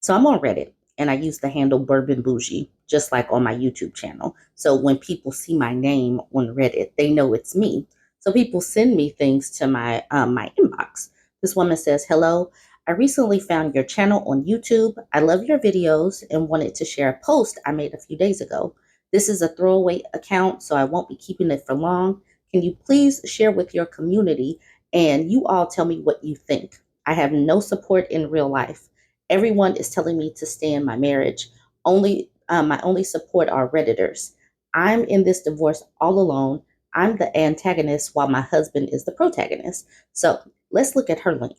So I'm on Reddit and I use the handle Bourbon Bougie, just like on my YouTube channel. So when people see my name on Reddit, they know it's me. So people send me things to my inbox. This woman says, "Hello, I recently found your channel on YouTube. I love your videos and wanted to share a post I made a few days ago. This is a throwaway account, so I won't be keeping it for long. Can you please share with your community and you all tell me what you think? I have no support in real life. Everyone is telling me to stay in my marriage. My only support are Redditors. I'm in this divorce all alone. I'm the antagonist while my husband is the protagonist." So let's look at her link.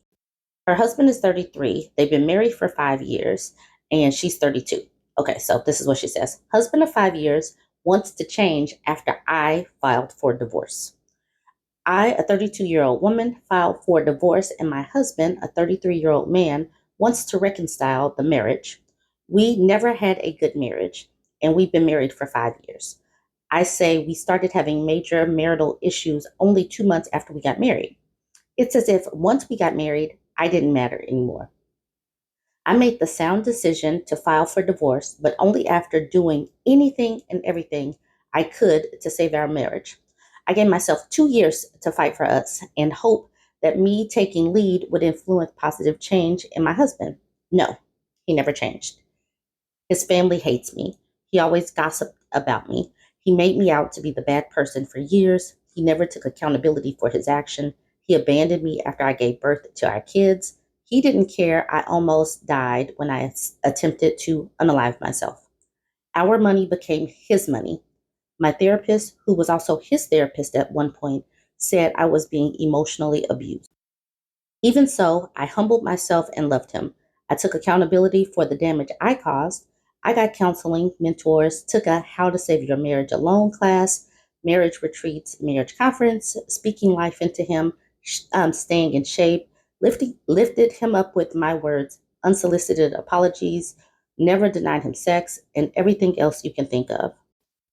Her husband is 33. They've been married for 5 years, and she's 32. Okay, so this is what she says. Husband of 5 years wants to change after I filed for divorce. I, a 32-year-old woman, filed for divorce, and my husband, a 33-year-old man, wants to reconcile the marriage. We never had a good marriage, and we've been married for 5 years. I say we started having major marital issues only 2 months after we got married. It's as if once we got married, I didn't matter anymore. I made the sound decision to file for divorce, but only after doing anything and everything I could to save our marriage. I gave myself 2 years to fight for us and hope that me taking lead would influence positive change in my husband. No, he never changed. His family hates me. He always gossiped about me. He made me out to be the bad person for years. He never took accountability for his action. He abandoned me after I gave birth to our kids. He didn't care I almost died when I attempted to unalive myself. Our money became his money. My therapist, who was also his therapist at one point, said I was being emotionally abused. Even so, I humbled myself and loved him. I took accountability for the damage I caused. I got counseling, mentors, took a How to Save Your Marriage Alone class, marriage retreats, marriage conference, speaking life into him, staying in shape, lifted him up with my words, unsolicited apologies, never denied him sex, and everything else you can think of.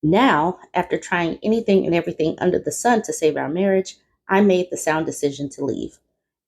Now, after trying anything and everything under the sun to save our marriage, I made the sound decision to leave.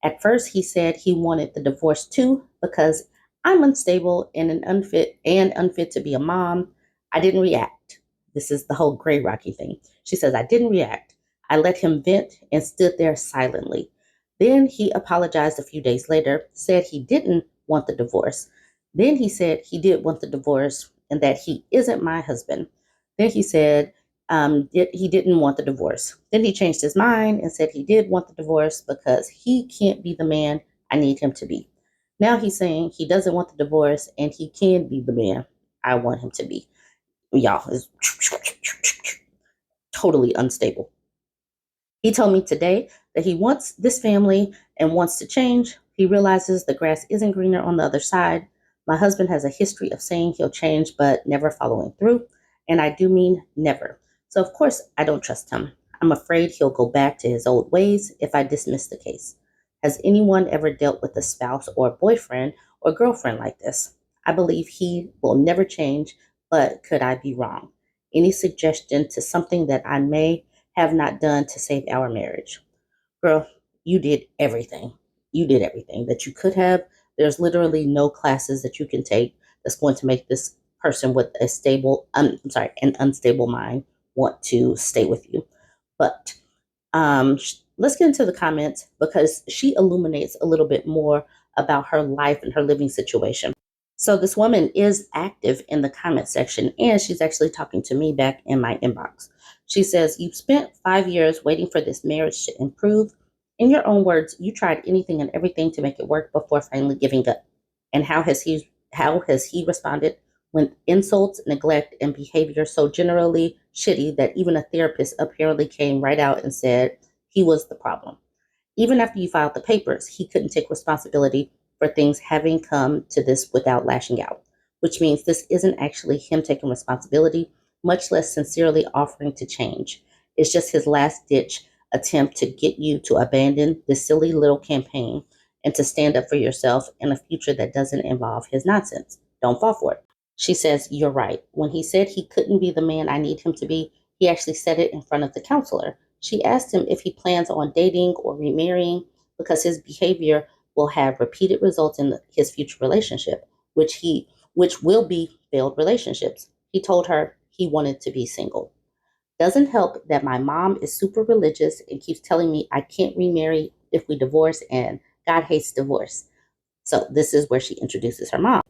At first, he said he wanted the divorce too because I'm unstable and unfit to be a mom. I didn't react. This is the whole gray Rocky thing. She says I didn't react. I let him vent and stood there silently. Then he apologized a few days later, said he didn't want the divorce. Then he said he did want the divorce and that he isn't my husband. Then he said he didn't want the divorce. Then he changed his mind and said he did want the divorce because he can't be the man I need him to be. Now he's saying he doesn't want the divorce and he can be the man I want him to be. Y'all is totally unstable. He told me today that he wants this family and wants to change. He realizes the grass isn't greener on the other side. My husband has a history of saying he'll change but never following through. And I do mean never. So, of course, I don't trust him. I'm afraid he'll go back to his old ways if I dismiss the case. Has anyone ever dealt with a spouse or boyfriend or girlfriend like this? I believe he will never change, but could I be wrong? Any suggestion to something that I may have not done to save our marriage? Girl, you did everything. You did everything that you could have. There's literally no classes that you can take that's going to make this person with a an unstable mind want to stay with you. But let's get into the comments because she illuminates a little bit more about her life and her living situation. So this woman is active in the comment section and she's actually talking to me back in my inbox. She says, "You've spent 5 years waiting for this marriage to improve. In your own words, you tried anything and everything to make it work before finally giving up. And how has he responded? With insults, neglect, and behavior so generally shitty that even a therapist apparently came right out and said he was the problem. Even after you filed the papers, he couldn't take responsibility for things having come to this without lashing out, which means this isn't actually him taking responsibility, much less sincerely offering to change. It's just his last ditch attempt to get you to abandon this silly little campaign and to stand up for yourself in a future that doesn't involve his nonsense. Don't fall for it." She says, "You're right. When he said he couldn't be the man I need him to be, he actually said it in front of the counselor. She asked him if he plans on dating or remarrying because his behavior will have repeated results in his future relationship. which will be failed relationships. He told her he wanted to be single. Doesn't help that my mom is super religious and keeps telling me I can't remarry if we divorce and God hates divorce. So this is where she introduces her mom.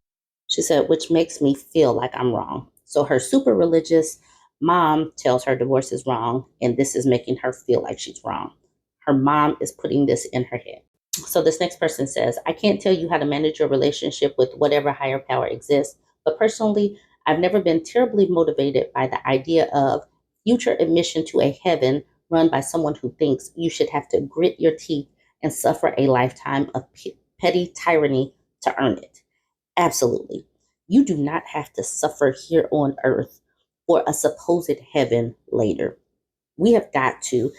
She said, which makes me feel like I'm wrong. So her super religious mom tells her divorce is wrong, and this is making her feel like she's wrong. Her mom is putting this in her head. So this next person says, I can't tell you how to manage your relationship with whatever higher power exists, but personally, I've never been terribly motivated by the idea of future admission to a heaven run by someone who thinks you should have to grit your teeth and suffer a lifetime of petty tyranny to earn it. Absolutely. You do not have to suffer here on earth for a supposed heaven later. We have got to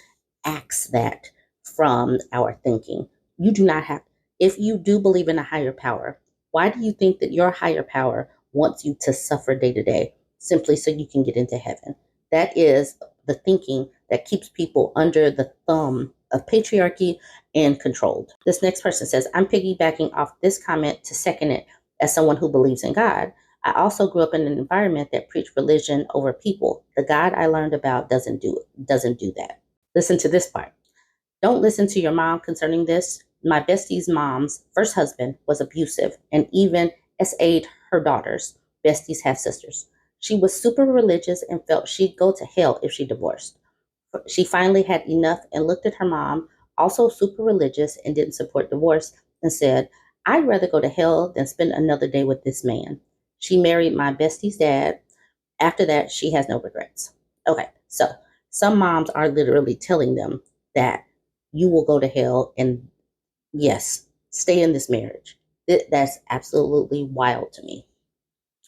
axe that from our thinking. You do not have, if you do believe in a higher power, why do you think that your higher power wants you to suffer day to day simply so you can get into heaven? That is the thinking that keeps people under the thumb of patriarchy and controlled. This next person says, I'm piggybacking off this comment to second it as someone who believes in God. I also grew up in an environment that preached religion over people. The God I learned about doesn't do that. Listen to this part. Don't listen to your mom concerning this. My bestie's mom's first husband was abusive and even SA'd her daughters, bestie's half sisters. She was super religious and felt she'd go to hell if she divorced. She finally had enough and looked at her mom, also super religious and didn't support divorce, and said, I'd rather go to hell than spend another day with this man. She married my bestie's dad. After that, she has no regrets. Okay, so some moms are literally telling them that you will go to hell and, yes, stay in this marriage. That's absolutely wild to me.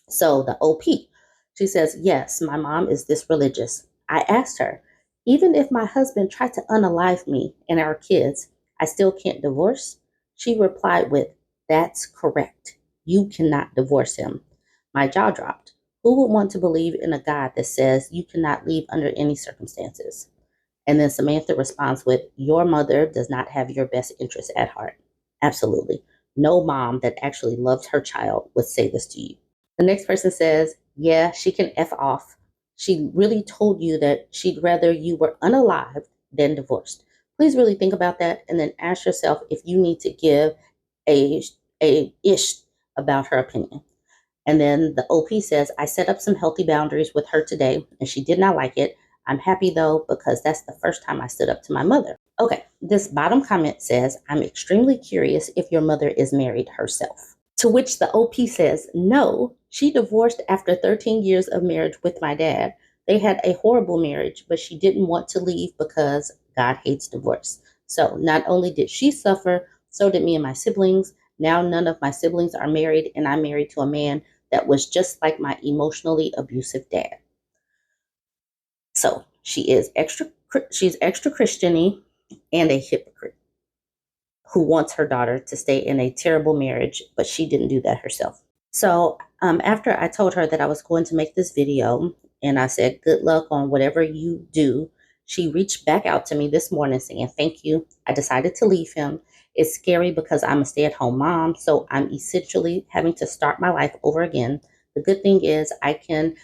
So the OP, she says, yes, my mom is this religious. I asked her, even if my husband tried to unalive me and our kids, I still can't divorce? She replied with, that's correct. You cannot divorce him. My jaw dropped. Who would want to believe in a God that says you cannot leave under any circumstances? And then Samantha responds with, your mother does not have your best interest at heart. Absolutely. No mom that actually loves her child would say this to you. The next person says, yeah, she can F off. She really told you that she'd rather you were unalived than divorced. Please really think about that and then ask yourself if you need to give a ish about her opinion. And then the OP says, I set up some healthy boundaries with her today and she did not like it. I'm happy though, because that's the first time I stood up to my mother. Okay, this bottom comment says, I'm extremely curious if your mother is married herself. To which the OP says, no, she divorced after 13 years of marriage with my dad. They had a horrible marriage, but she didn't want to leave because God hates divorce. So not only did she suffer, so did me and my siblings. Now none of my siblings are married, and I'm married to a man that was just like my emotionally abusive dad. So she's extra Christian-y and a hypocrite who wants her daughter to stay in a terrible marriage, but she didn't do that herself. So after I told her that I was going to make this video and I said, good luck on whatever you do, she reached back out to me this morning saying, thank you. I decided to leave him. It's scary because I'm a stay-at-home mom, so I'm essentially having to start my life over again. The good thing is I can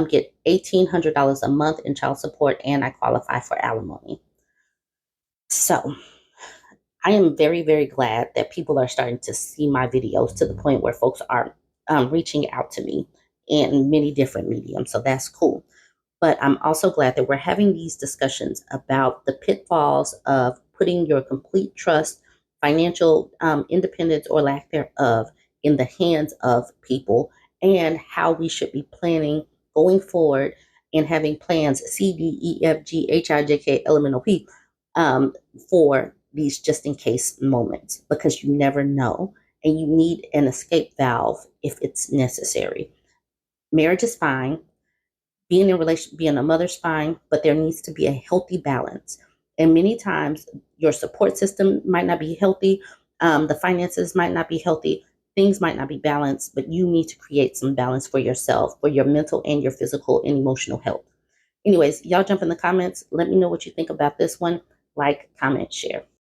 get $1,800 a month in child support and I qualify for alimony. So I am very, very glad that people are starting to see my videos to the point where folks are reaching out to me in many different mediums. So that's cool. But I'm also glad that we're having these discussions about the pitfalls of putting your complete trust, financial independence or lack thereof, in the hands of people, and how we should be planning going forward and having plans C, D, E, F, G, H, I, J, K, L, M, N, O, P for these just in case moments, because you never know and you need an escape valve if it's necessary. Marriage is fine. Being in a relation, being a mother's fine, but there needs to be a healthy balance. And many times your support system might not be healthy. The finances might not be healthy. Things might not be balanced, but you need to create some balance for yourself, for your mental and your physical and emotional health. Anyways, y'all jump in the comments. Let me know what you think about this one. Like, comment, share.